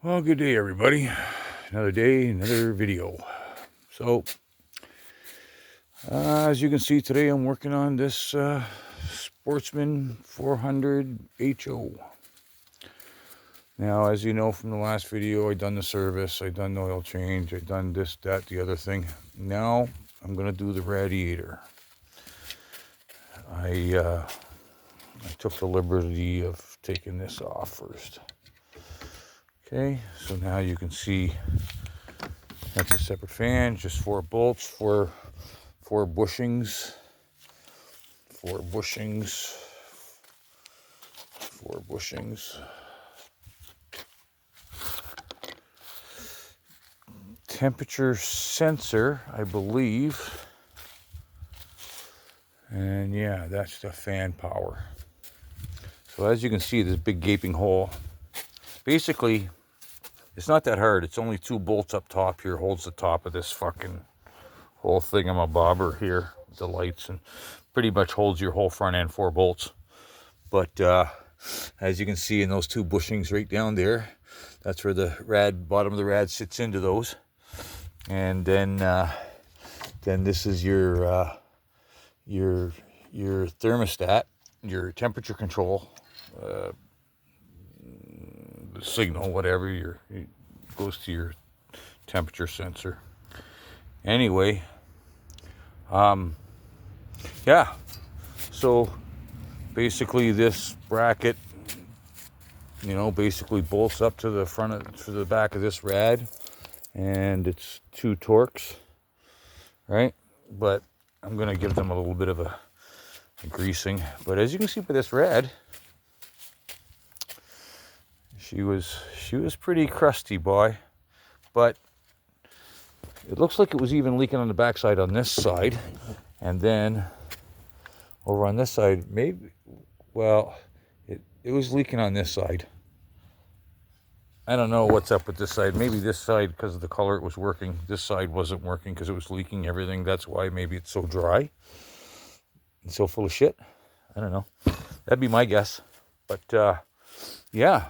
Well, good day, everybody. Another day, another video. So, as you can see today, I'm working on this Sportsman 400 HO. Now, as you know from the last video, I done the service, I done the oil change, I done this, that, the other thing. Now, I'm going to do the radiator. I took the liberty of taking this off first. Okay, so now you can see that's a separate fan, just 4 bolts, four bushings, 4 bushings. Temperature sensor, I believe. And yeah, that's the fan power. So as you can see, this big gaping hole. Basically, it's not that hard. It's only 2 bolts up top here, holds the top of this fucking whole thingamabobber here, the lights, and pretty much holds your whole front end 4 bolts. But as you can see in those 2 bushings right down there, that's where the bottom of the rad sits into those. And then this is your thermostat, your temperature control, signal, whatever, it goes to your temperature sensor. Anyway, yeah, so basically this bracket, basically bolts up to the back of this rad, and it's 2 Torx, right? But I'm gonna give them a little bit of a greasing. But as you can see by this rad, she was pretty crusty, boy. But it looks like it was even leaking on the backside on this side, and then over on this side, maybe, well, it was leaking on this side. I don't know what's up with this side. Maybe this side, because of the color, it was working. This side wasn't working because it was leaking everything. That's why maybe it's so dry and so full of shit. I don't know. That'd be my guess. But yeah.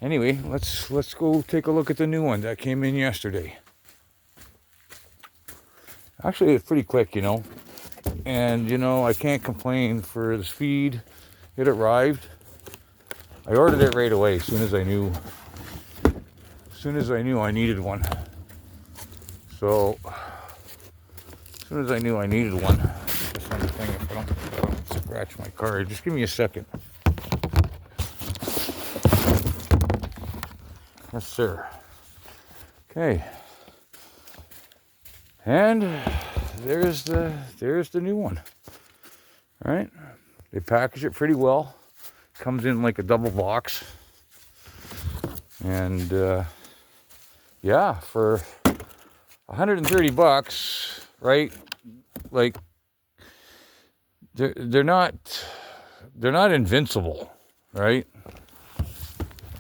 Anyway, let's go take a look at the new one that came in yesterday. Actually, it's pretty quick, And I can't complain for the speed. It arrived. I ordered it right away as soon as I knew I needed one. So, as soon as I knew I needed one, just on the thing, if I don't scratch my car, just give me a second. Yes, sir. Okay. And there's the new one. All right. They package it pretty well. Comes in like a double box. And yeah, for $130, right? Like they're not invincible, right?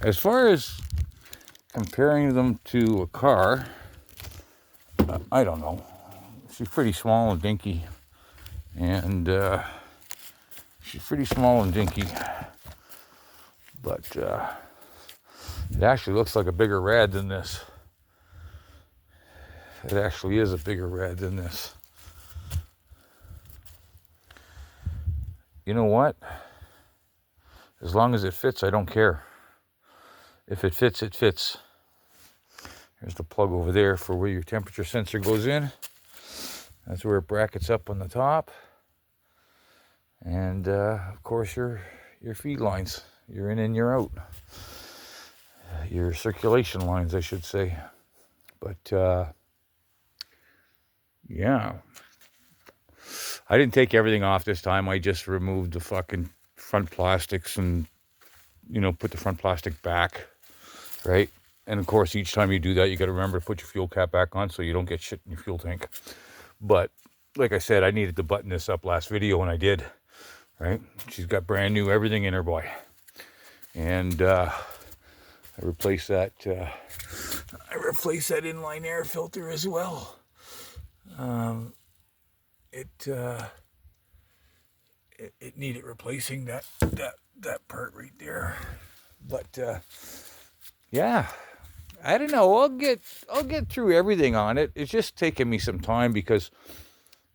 As far as comparing them to a car, I don't know. She's pretty small and dinky, and but it actually looks like a bigger rad than this. It actually is a bigger rad than this. You know what? As long as it fits, I don't care. If it fits, it fits. There's the plug over there for where your temperature sensor goes in. That's where it brackets up on the top. And of course your feed lines. You're in and you're out. Your circulation lines, I should say. But yeah. I didn't take everything off this time. I just removed the fucking front plastics and, put the front plastic back, right? And of course, each time you do that, you got to remember to put your fuel cap back on so you don't get shit in your fuel tank. But like I said, I needed to button this up last video, and I did, right? She's got brand new everything in her, boy. And I replaced that inline air filter as well. It needed replacing, that part right there. But yeah, I don't know. I'll get through everything on it. It's just taking me some time because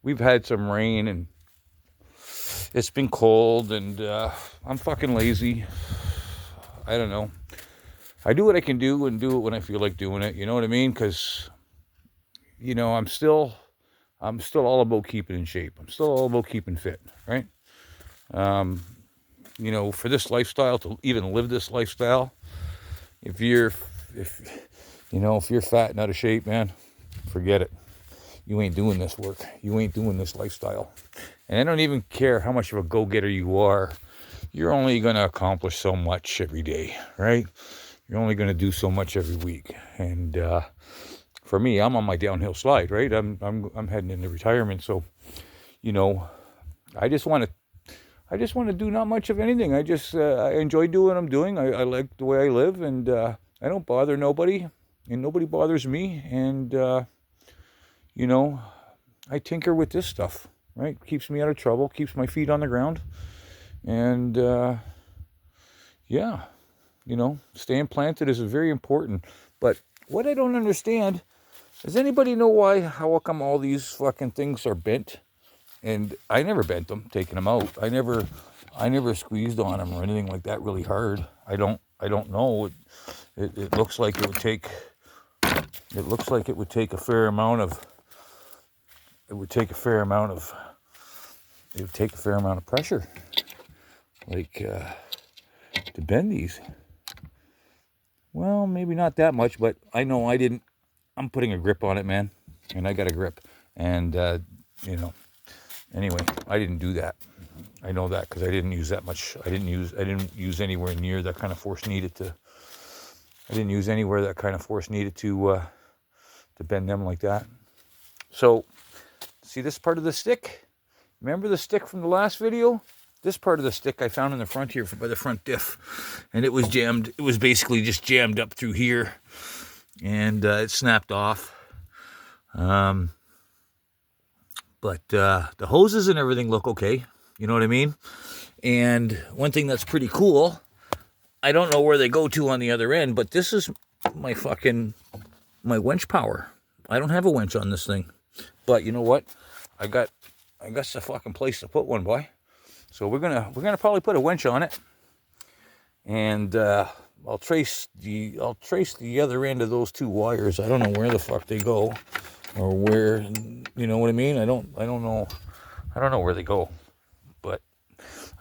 we've had some rain and it's been cold, and I'm fucking lazy. I don't know. I do what I can do and do it when I feel like doing it. You know what I mean? Because, you know, I'm still all about keeping in shape. I'm still all about keeping fit, right? You know, for this lifestyle, to even live this lifestyle, if you're fat and out of shape, man, forget it. You ain't doing this work. You ain't doing this lifestyle. And I don't even care how much of a go-getter you are. You're only going to accomplish so much every day, right? You're only going to do so much every week. And for me, I'm on my downhill slide, right? I'm heading into retirement, so you know, I just want to do not much of anything. I enjoy doing what I'm doing. I like the way I live, and I don't bother nobody, and nobody bothers me. And you know, I tinker with this stuff, right? Keeps me out of trouble, keeps my feet on the ground, and yeah, you know, staying planted is very important. But what I don't understand, does anybody know how come all these fucking things are bent? And I never bent them, taking them out. I never squeezed on them or anything like that really hard. I don't know. It looks like it would take. It looks like it would take a fair amount of. It would take a fair amount of. It would take a fair amount of pressure, like to bend these. Well, maybe not that much, but I know I didn't. I'm putting a grip on it, man, and I got a grip, and you know. Anyway, I didn't do that. I know that because I didn't use that much. I didn't use anywhere near that kind of force needed to. I didn't use anywhere that kind of force needed to bend them like that. So, see this part of the stick? Remember the stick from the last video? This part of the stick I found in the front here by the front diff, and it was jammed. It was basically just jammed up through here, and it snapped off. But the hoses and everything look okay. You know what I mean? And one thing that's pretty cool, I don't know where they go to on the other end, but this is my winch power. I don't have a winch on this thing. But you know what? I got the fucking place to put one, boy. So we're gonna probably put a winch on it. And I'll trace the other end of those two wires. I don't know where the fuck they go. Or where, you know what I mean? I don't know where they go, but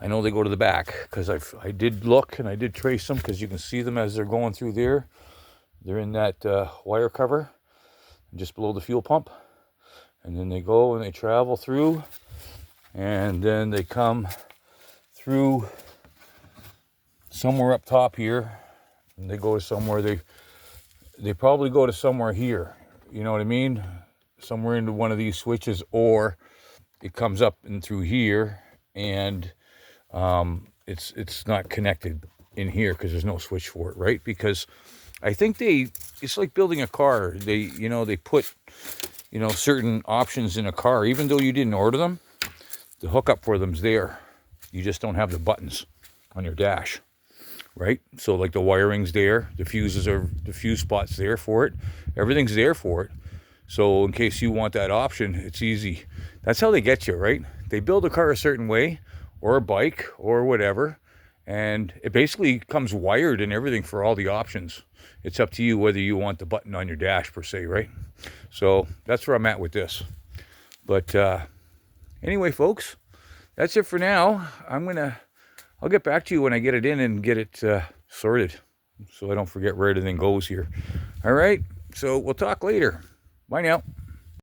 I know they go to the back because I did look and I did trace them because you can see them as they're going through there. They're in that wire cover just below the fuel pump, and then they go and they travel through, and then they come through somewhere up top here, and they go to somewhere. They probably go to somewhere here. You know what I mean? Somewhere into one of these switches, or it comes up and through here, and it's not connected in here because there's no switch for it, right? Because I think it's like building a car. They put, certain options in a car, even though you didn't order them. The hookup for them's there. You just don't have the buttons on your dash, right? So like the wiring's there, the fuse spot's there for it. Everything's there for it. So in case you want that option, it's easy. That's how they get you, right? They build a car a certain way, or a bike, or whatever, and it basically comes wired and everything for all the options. It's up to you whether you want the button on your dash per se, right? So that's where I'm at with this. But anyway, folks, that's it for now. I'll get back to you when I get it in and get it sorted, so I don't forget where everything goes here. All right, so we'll talk later. Bye now.